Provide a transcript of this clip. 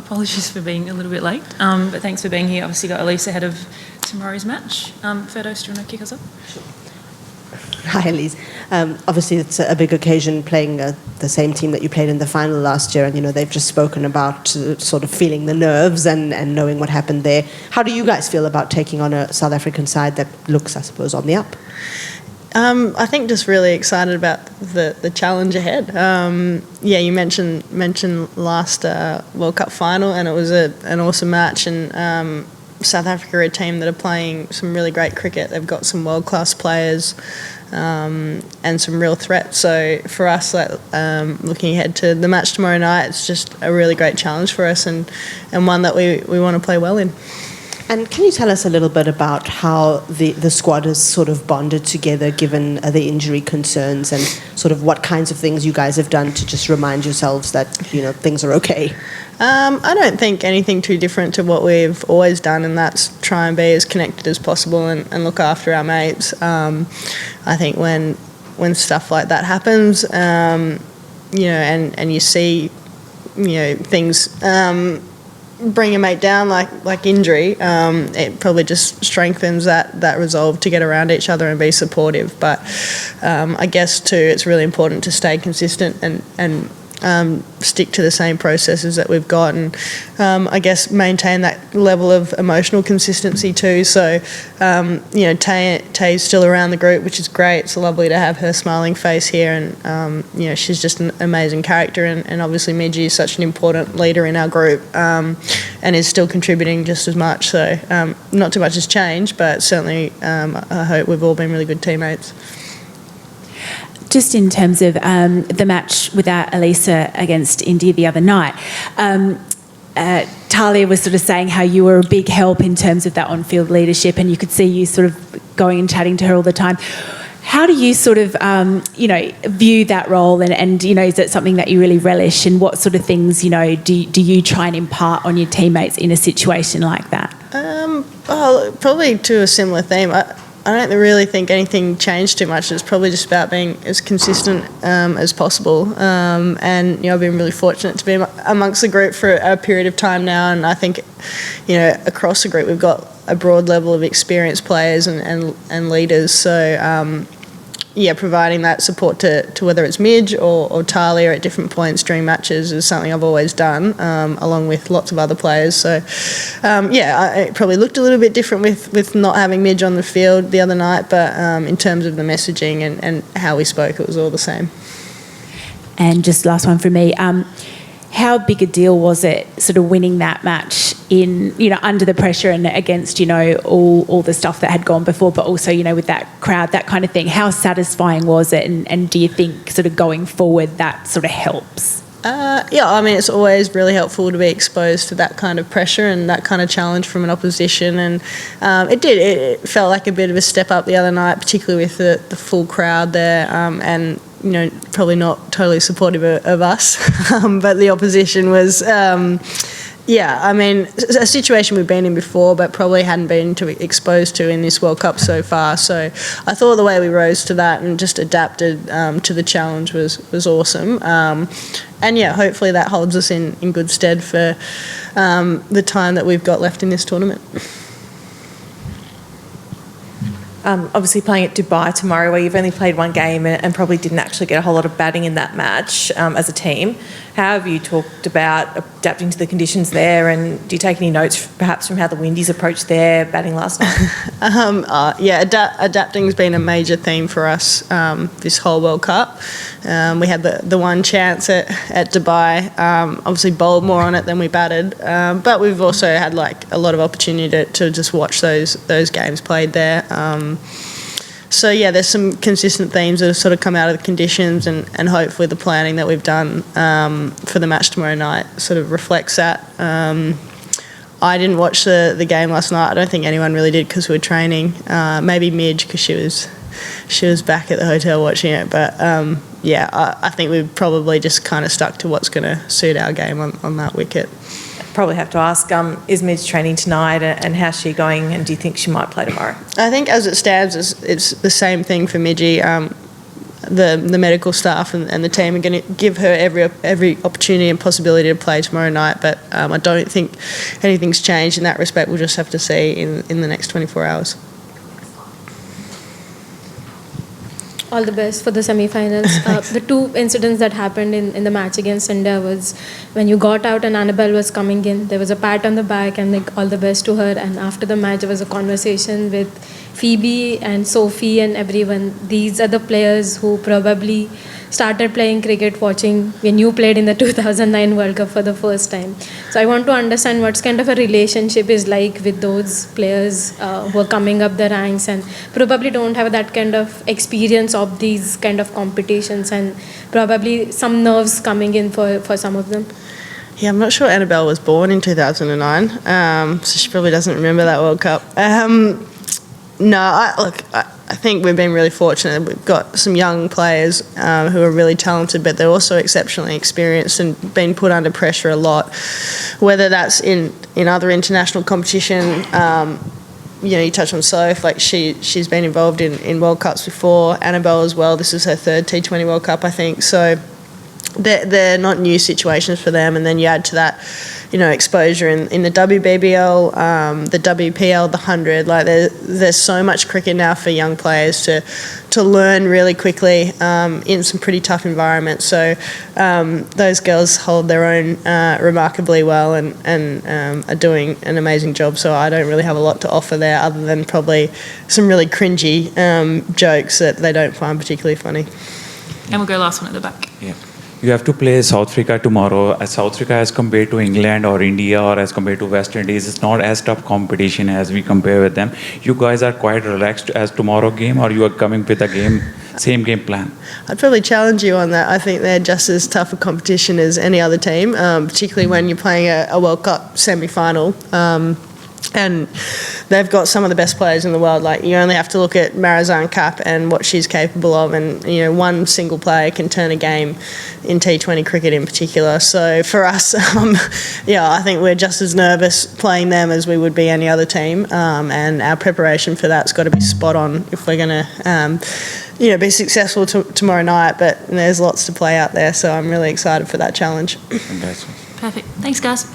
apologies for being a little bit late, but thanks for being here. Obviously got Ellyse ahead of tomorrow's match. Ferdos, do you want to kick us off? Sure. Hi, Ellyse. Obviously, it's a big occasion playing the same team that you played in the final last year, and they've just spoken about sort of feeling the nerves and knowing what happened there. How do you guys feel about taking on a South African side that looks, I suppose, on the up? I think just really excited about the challenge ahead. You mentioned last World Cup final, and it was an awesome match. And South Africa are a team that are playing some really great cricket. They've got some world-class players and some real threats. So for us, looking ahead to the match tomorrow night, it's just a really great challenge for us and one that we want to play well in. And can you tell us a little bit about how the squad has sort of bonded together given the injury concerns, and sort of what kinds of things you guys have done to just remind yourselves that, things are okay? I don't think anything too different to what we've always done, and that's try and be as connected as possible and look after our mates. I think when stuff like that happens, and you see, things bring a mate down like injury, it probably just strengthens that resolve to get around each other and be supportive. But I guess too, it's really important to stay consistent and stick to the same processes that we've got, and I guess maintain that level of emotional consistency too. So Tay's still around the group, which is great. It's lovely to have her smiling face here, and she's just an amazing character, and obviously Midgie is such an important leader in our group, and is still contributing just as much. So not too much has changed, but certainly I hope we've all been really good teammates. Just in terms of the match without Ellyse against India the other night, Talia was sort of saying how you were a big help in terms of that on-field leadership, and you could see you sort of going and chatting to her all the time. How do you sort of, view that role, and is it something that you really relish, and what sort of things, do you try and impart on your teammates in a situation like that? Probably to a similar theme. I don't really think anything changed too much. It's probably just about being as consistent as possible. And I've been really fortunate to be amongst the group for a period of time now. And I think, across the group we've got a broad level of experienced players and leaders. So providing that support to whether it's Midge or Talia at different points during matches is something I've always done, along with lots of other players. So, it probably looked a little bit different with not having Midge on the field the other night, but in terms of the messaging and how we spoke, it was all the same. And just last one from me. How big a deal was it sort of winning that match in, under the pressure and against, all the stuff that had gone before, but also, with that crowd, that kind of thing? How satisfying was it? And do you think sort of going forward that sort of helps? It's always really helpful to be exposed to that kind of pressure and that kind of challenge from an opposition. And it felt like a bit of a step up the other night, particularly with the full crowd there, and probably not totally supportive of us, but the opposition was, a situation we've been in before, but probably hadn't been exposed to in this World Cup so far. So I thought the way we rose to that and just adapted to the challenge was awesome. Hopefully that holds us in good stead for the time that we've got left in this tournament. Obviously playing at Dubai tomorrow, where you've only played one game and probably didn't actually get a whole lot of batting in that match as a team. How have you talked about adapting to the conditions there, and do you take any notes perhaps from how the Windies approached their batting last night? Adapting has been a major theme for us this whole World Cup. We had the one chance at Dubai, obviously bowled more on it than we batted, but we've also had a lot of opportunity to just watch those games played there. There's some consistent themes that have sort of come out of the conditions, and hopefully the planning that we've done for the match tomorrow night sort of reflects that. I didn't watch the game last night. I don't think anyone really did because we were training. Maybe Midge, because she was back at the hotel watching it. But I think we've probably just kind of stuck to what's going to suit our game on that wicket. Probably have to ask, is Midge training tonight, and how's she going, and do you think she might play tomorrow? I think as it stands, it's the same thing for Midgie. the medical staff and the team are going to give her every opportunity and possibility to play tomorrow night. But I don't think anything's changed in that respect. We'll just have to see in the next 24 hours. All the best for the semi-finals. The two incidents that happened in the match against India was when you got out and Annabelle was coming in, there was a pat on the back and like all the best to her, and after the match there was a conversation with Phoebe and Sophie and everyone. These are the players who probably started playing cricket watching when you played in the 2009 World Cup for the first time. So I want to understand what's kind of a relationship is like with those players who are coming up the ranks and probably don't have that kind of experience of these kind of competitions, and probably some nerves coming in for some of them. Yeah, I'm not sure Annabelle was born in 2009, so she probably doesn't remember that World Cup. No, I think we've been really fortunate. We've got some young players who are really talented, but they're also exceptionally experienced and been put under pressure a lot, whether that's in other international competition. You touch on Soph, like she's been involved in World Cups before. Annabelle as well. This is her third T20 World Cup, I think. So they're not new situations for them, and then you add to that, exposure in the WBBL, the WPL, the 100. Like there's so much cricket now for young players to learn really quickly in some pretty tough environments. So those girls hold their own remarkably well and are doing an amazing job. So I don't really have a lot to offer there other than probably some really cringy jokes that they don't find particularly funny. And we'll go last one at the back. Yeah. You have to play South Africa tomorrow. As South Africa as compared to England or India or as compared to West Indies, it's not as tough competition as we compare with them. You guys are quite relaxed as tomorrow game, or you are coming with a same game plan? I'd probably challenge you on that. I think they're just as tough a competition as any other team, particularly when you're playing a World Cup semi-final. And they've got some of the best players in the world. Like, you only have to look at Marizanne Kapp and what she's capable of, and one single player can turn a game in T20 cricket in particular. So for us, I think we're just as nervous playing them as we would be any other team, and our preparation for that's got to be spot on if we're going to be successful tomorrow night. But there's lots to play out there, so I'm really excited for that challenge. Congratulations. Perfect. Thanks, guys.